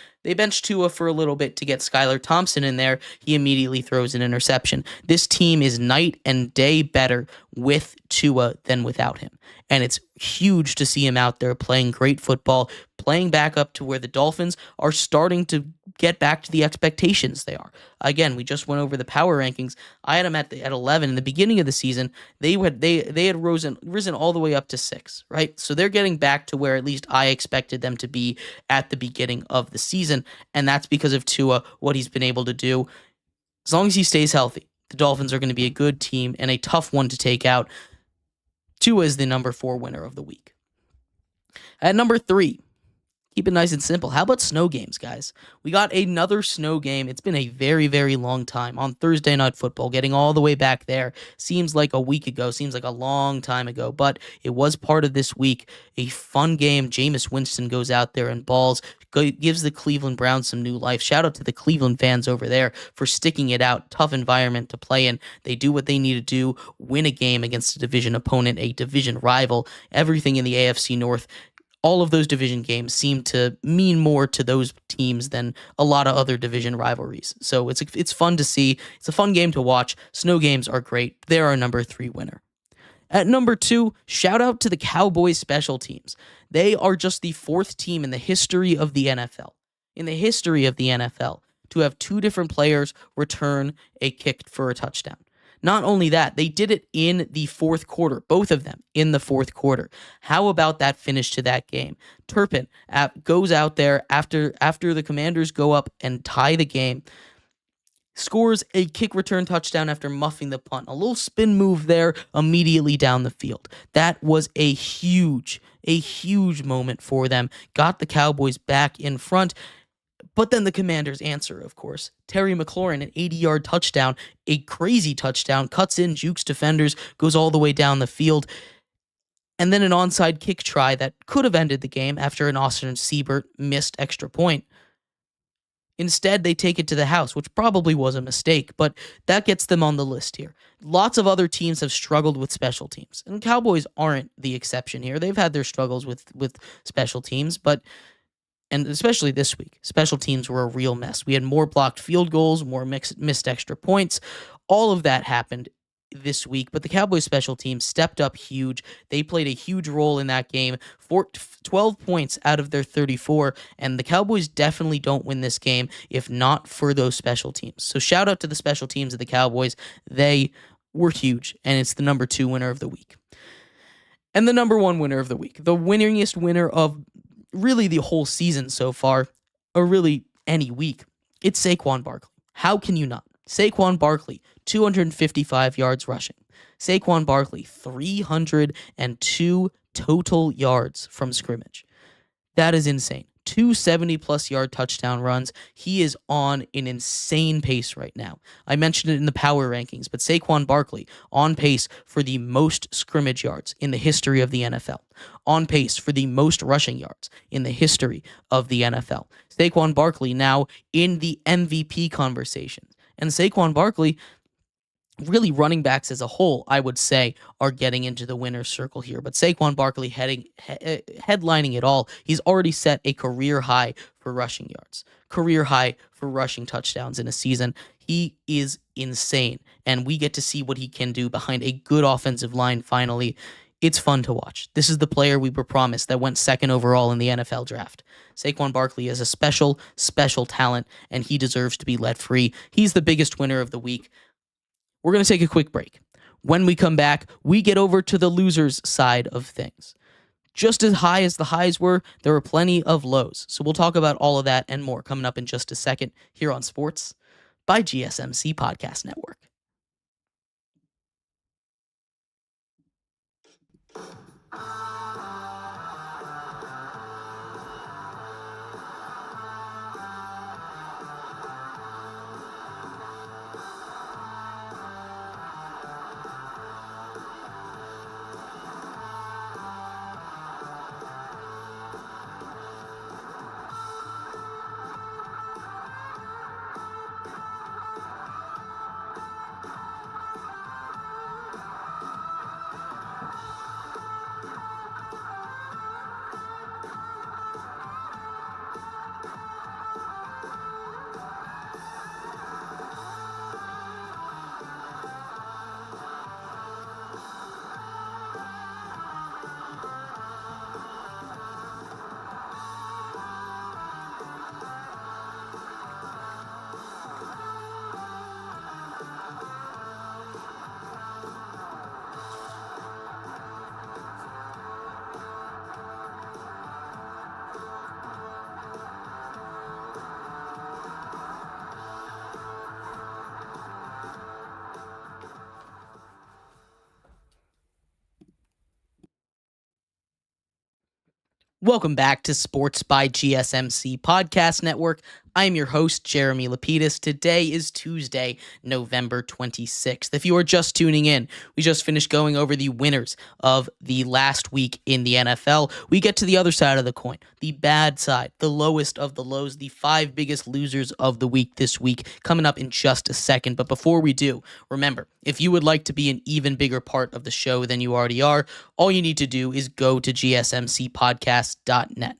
Tua for a little bit to get Skylar Thompson in there. He immediately throws an interception. This team is night and day better with Tua than without him. And it's huge to see him out there playing great football, playing back up to where the Dolphins are starting to get back to the expectations they are. Again, we just went over the power rankings. I had them at 11 in the beginning of the season. They had risen all the way up to 6, right? So they're getting back to where at least I expected them to be at the beginning of the season, and that's because of Tua, what he's been able to do. As long as he stays healthy, the Dolphins are going to be a good team and a tough one to take out. Tua is the number 4 winner of the week. At number 3, Keep it nice and simple. How about snow games, guys? We got another snow game. It's been a very, very long time on Thursday Night Football, getting all the way back there. Seems like a week ago, seems like a long time ago, but it was part of this week. A fun game. Jameis Winston goes out there and balls, gives the Cleveland Browns some new life. Shout out to the Cleveland fans over there for sticking it out. Tough environment to play in. They do what they need to do, win a game against a division opponent, a division rival. Everything in the AFC North, all of those division games seem to mean more to those teams than a lot of other division rivalries. So it's fun to see. It's a fun game to watch. Snow games are great. They're our number 3 winner. At number 2, shout out to the Cowboys special teams. They are just the 4th team in the history of the NFL. In the history of the NFL to have 2 different players return a kick for a touchdown. Not only that, they did it in the 4th quarter, both of them in the 4th quarter. How about that finish to that game? Turpin goes out there after the Commanders go up and tie the game, scores a kick return touchdown after muffing the punt. A little spin move there immediately down the field. That was a huge moment for them. Got the Cowboys back in front. But then the Commanders answer, of course. Terry McLaurin, an 80-yard touchdown, a crazy touchdown, cuts in, jukes defenders, goes all the way down the field. And then an onside kick try that could have ended the game after an Austin Siebert missed extra point. Instead, they take it to the house, which probably was a mistake, but that gets them on the list here. Lots of other teams have struggled with special teams, and Cowboys aren't the exception here. They've had their struggles with special teams, and especially this week, special teams were a real mess. We had more blocked field goals, more missed extra points. All of that happened this week, but the Cowboys special teams stepped up huge. They played a huge role in that game, 12 points out of their 34, and the Cowboys definitely don't win this game if not for those special teams. So shout out to the special teams of the Cowboys. They were huge, and it's the number 2 winner of the week. And the number 1 winner of the week, the winningest winner of really the whole season so far, or really any week, it's Saquon Barkley. How can you not? Saquon Barkley, 255 yards rushing. Saquon Barkley, 302 total yards from scrimmage. That is insane. 2 70-plus yard touchdown runs. He is on an insane pace right now. I mentioned it in the power rankings, but Saquon Barkley on pace for the most scrimmage yards in the history of the NFL. On pace for the most rushing yards in the history of the NFL. Saquon Barkley now in the MVP conversation. And Saquon Barkley, really running backs as a whole, I would say, are getting into the winner's circle here. But Saquon Barkley headlining it all. He's already set a career high for rushing yards, career high for rushing touchdowns in a season. He is insane, and we get to see what he can do behind a good offensive line finally. It's fun to watch. This is the player we were promised that went 2nd overall in the NFL draft. Saquon Barkley is a special, special talent, and he deserves to be let free. He's the biggest winner of the week. We're going to take a quick break. When we come back, we get over to the losers' side of things. Just as high as the highs were, there were plenty of lows. So we'll talk about all of that and more coming up in just a second here on Sports by GSMC Podcast Network. Welcome back to Sports by GSMC Podcast Network. I'm your host, Jeremy Lapidus. Today is Tuesday, November 26th. If you are just tuning in, we just finished going over the winners of the last week in the NFL. We get to the other side of the coin, the bad side, the lowest of the lows, the 5 biggest losers of the week this week, coming up in just a second. But before we do, remember, if you would like to be an even bigger part of the show than you already are, all you need to do is go to gsmcpodcast.net.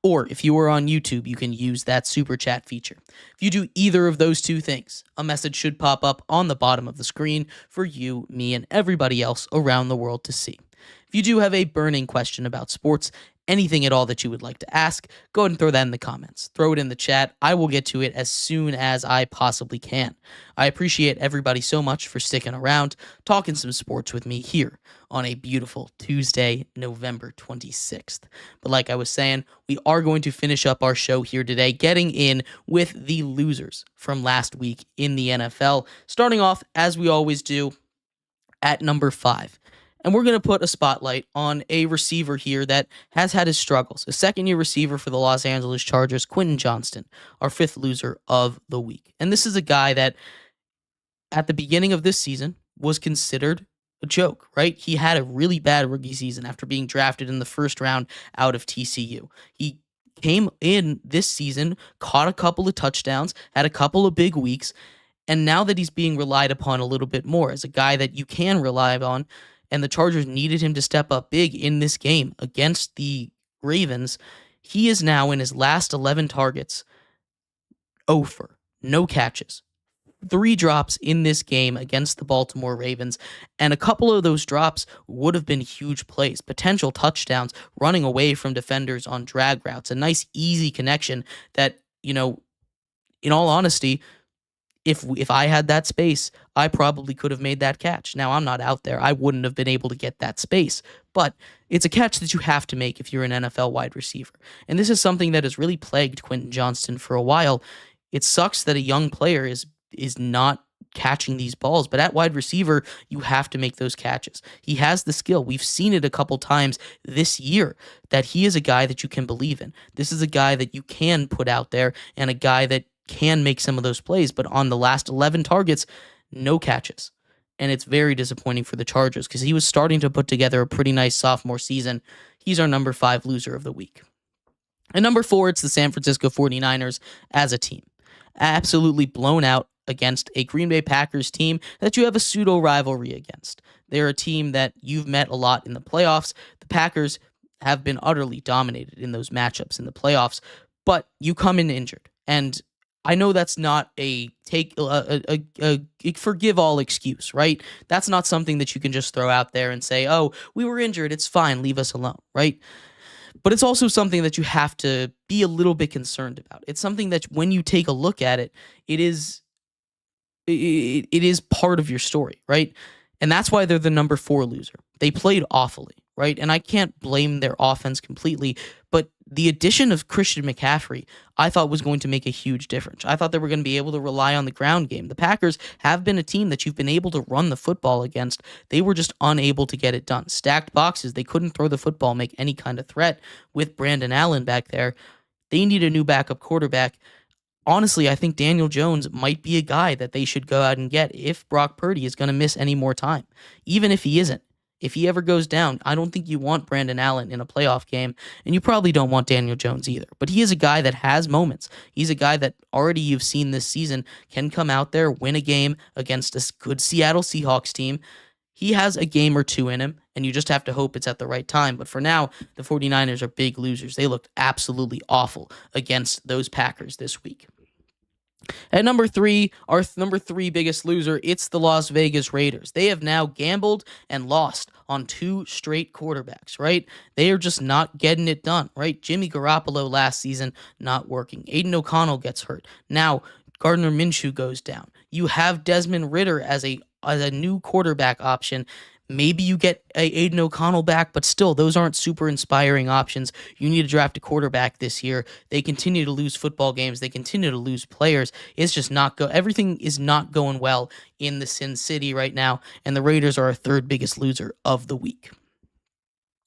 Or if you are on YouTube, you can use that super chat feature. If you do either of those two things, a message should pop up on the bottom of the screen for you, me, and everybody else around the world to see. If you do have a burning question about sports, anything at all that you would like to ask, go ahead and throw that in the comments. Throw it in the chat. I will get to it as soon as I possibly can. I appreciate everybody so much for sticking around, talking some sports with me here on a beautiful Tuesday, November 26th. But like I was saying, we are going to finish up our show here today, getting in with the losers from last week in the NFL, starting off, as we always do, at number 5. And we're going to put a spotlight on a receiver here that has had his struggles. A second-year receiver for the Los Angeles Chargers, Quentin Johnston, our 5th loser of the week. And this is a guy that, at the beginning of this season, was considered a joke, right? He had a really bad rookie season after being drafted in the first round out of TCU. He came in this season, caught a couple of touchdowns, had a couple of big weeks, and now that he's being relied upon a little bit more as a guy that you can rely on, and the Chargers needed him to step up big in this game against the Ravens, he is now in his last 11 targets, 0 for, no catches. 3 drops in this game against the Baltimore Ravens, and a couple of those drops would have been huge plays, potential touchdowns, running away from defenders on drag routes, a nice, easy connection that, in all honesty, if I had that space, I probably could have made that catch. Now, I'm not out there. I wouldn't have been able to get that space, but it's a catch that you have to make if you're an NFL wide receiver. And this is something that has really plagued Quentin Johnston for a while. It sucks that a young player is not catching these balls, but at wide receiver, you have to make those catches. He has the skill. We've seen it a couple times this year that he is a guy that you can believe in. This is a guy that you can put out there and a guy that can make some of those plays, but on the last 11 targets, no catches. And it's very disappointing for the Chargers because he was starting to put together a pretty nice sophomore season. He's our number 5 loser of the week. And number 4, it's the San Francisco 49ers as a team. Absolutely blown out against a Green Bay Packers team that you have a pseudo rivalry against. They're a team that you've met a lot in the playoffs. The Packers have been utterly dominated in those matchups in the playoffs, but you come in injured. And I know that's not a forgive all excuse, right? That's not something that you can just throw out there and say, oh, we were injured, it's fine, leave us alone, right? But it's also something that you have to be a little bit concerned about. It's something that when you take a look at it, it is part of your story, right? And that's why they're the number 4 loser. They played awfully, right? And I can't blame their offense completely, but the addition of Christian McCaffrey, I thought was going to make a huge difference. I thought they were going to be able to rely on the ground game. The Packers have been a team that you've been able to run the football against. They were just unable to get it done. Stacked boxes. They couldn't throw the football, make any kind of threat with Brandon Allen back there. They need a new backup quarterback. Honestly, I think Daniel Jones might be a guy that they should go out and get if Brock Purdy is going to miss any more time. Even if he isn't. If he ever goes down, I don't think you want Brandon Allen in a playoff game, and you probably don't want Daniel Jones either. But he is a guy that has moments. He's a guy that already you've seen this season can come out there, win a game against a good Seattle Seahawks team. He has a game or two in him, and you just have to hope it's at the right time. But for now, the 49ers are big losers. They looked absolutely awful against those Packers this week. At number 3, our number 3 biggest loser, it's the Las Vegas Raiders. They have now gambled and lost on 2 straight quarterbacks, right? They are just not getting it done, right? Jimmy Garoppolo last season, not working. Aiden O'Connell gets hurt. Now, Gardner Minshew goes down. You have Desmond Ridder as a new quarterback option. Maybe you get Aiden O'Connell back, but still, those aren't super inspiring options. You need to draft a quarterback this year. They continue to lose football games. They continue to lose players. It's just not everything is not going well in the Sin City right now, and the Raiders are our 3rd biggest loser of the week.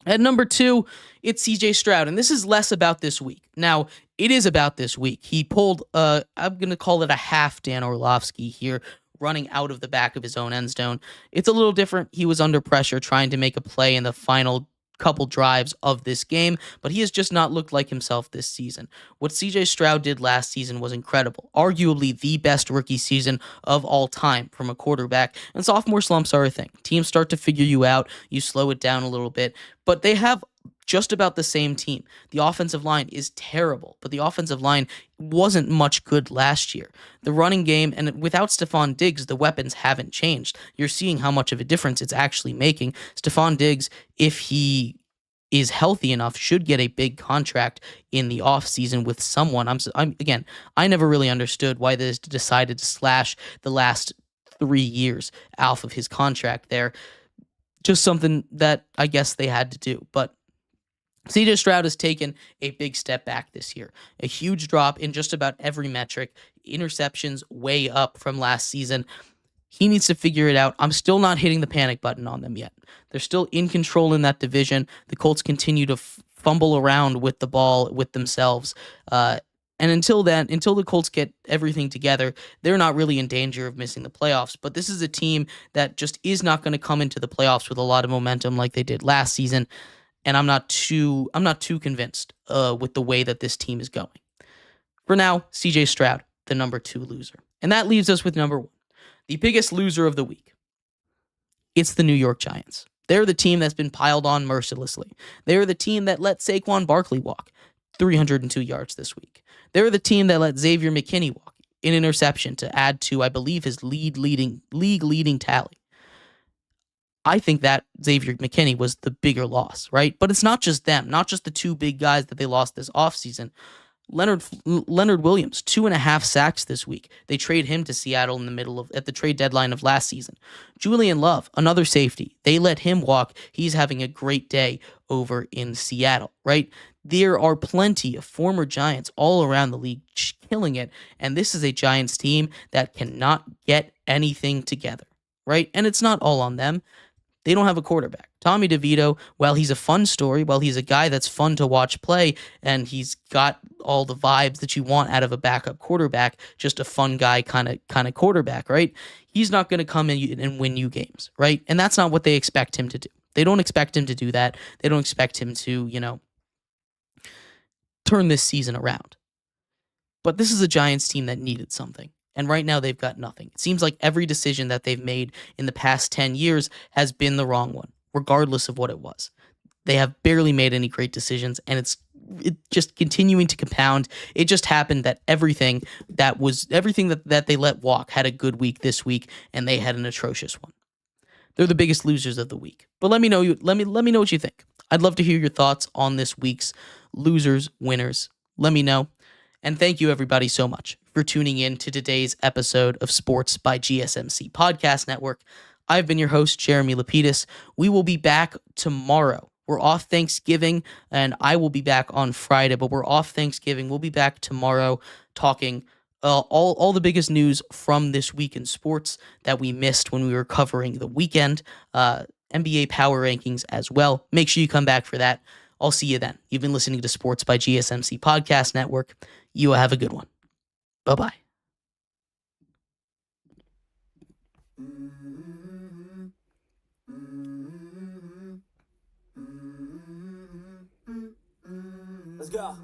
At number 2, it's CJ Stroud, and this is less about this week. Now, it is about this week. He pulled, I'm going to call it a half Dan Orlovsky here, running out of the back of his own end zone. It's a little different. He was under pressure trying to make a play in the final couple drives of this game, but he has just not looked like himself this season. What CJ Stroud did last season was incredible, arguably the best rookie season of all time from a quarterback, and sophomore slumps are a thing. Teams start to figure you out, you slow it down a little bit, but they have just about the same team. The offensive line is terrible, but the offensive line wasn't much good last year. The running game, and without Stephon Diggs, the weapons haven't changed. You're seeing how much of a difference it's actually making. Stephon Diggs, if he is healthy enough, should get a big contract in the offseason with someone. I never really understood why they decided to slash the last 3 years off of his contract there. Just something that I guess they had to do, but CJ Stroud has taken a big step back this year. A huge drop in just about every metric. Interceptions way up from last season. He needs to figure it out. I'm still not hitting the panic button on them yet. They're still in control in that division. The Colts continue to fumble around with the ball with themselves. And until the Colts get everything together, they're not really in danger of missing the playoffs. But this is a team that just is not going to come into the playoffs with a lot of momentum like they did last season. And I'm not too convinced with the way that this team is going. For now, CJ Stroud, the number 2 loser. And that leaves us with number 1, the biggest loser of the week. It's the New York Giants. They're the team that's been piled on mercilessly. They're the team that let Saquon Barkley walk 302 yards this week. They're the team that let Xavier McKinney walk an interception to add to, I believe, his league-leading tally. I think that Xavier McKinney was the bigger loss, right? But it's not just them, not just the 2 big guys that they lost this offseason. Leonard Williams, 2.5 sacks this week. They trade him to Seattle at the trade deadline of last season. Julian Love, another safety. They let him walk. He's having a great day over in Seattle, right? There are plenty of former Giants all around the league killing it, and this is a Giants team that cannot get anything together, right? And it's not all on them. They don't have a quarterback. Tommy DeVito, while he's a fun story, while he's a guy that's fun to watch play, and he's got all the vibes that you want out of a backup quarterback, just a fun guy kind of quarterback, right? He's not going to come in and win you games, right? And that's not what they expect him to do. They don't expect him to do that. They don't expect him to, turn this season around. But this is a Giants team that needed something. And right now they've got nothing. It seems like every decision that they've made in the past 10 years has been the wrong one, regardless of what it was. They have barely made any great decisions, and it's just continuing to compound. It just happened that everything that they let walk had a good week this week, and they had an atrocious one. They're the biggest losers of the week. But let me know what you think. I'd love to hear your thoughts on this week's losers, winners. Let me know. And thank you, everybody, so much for tuning in to today's episode of Sports by GSMC Podcast Network. I've been your host, Jeremy Lapidus. We will be back tomorrow. We're off Thanksgiving, and I will be back on Friday, but we're off Thanksgiving. We'll be back tomorrow talking all the biggest news from this week in sports that we missed when we were covering the weekend, NBA power rankings as well. Make sure you come back for that. I'll see you then. You've been listening to Sports by GSMC Podcast Network. You have a good one. Bye-bye. Let's go.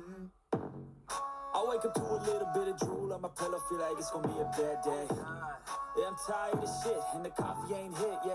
I wake up to a little bit of drool on my pillow, feel like it's gonna be a bad day. Yeah, I'm tired of shit, and the coffee ain't hit yet.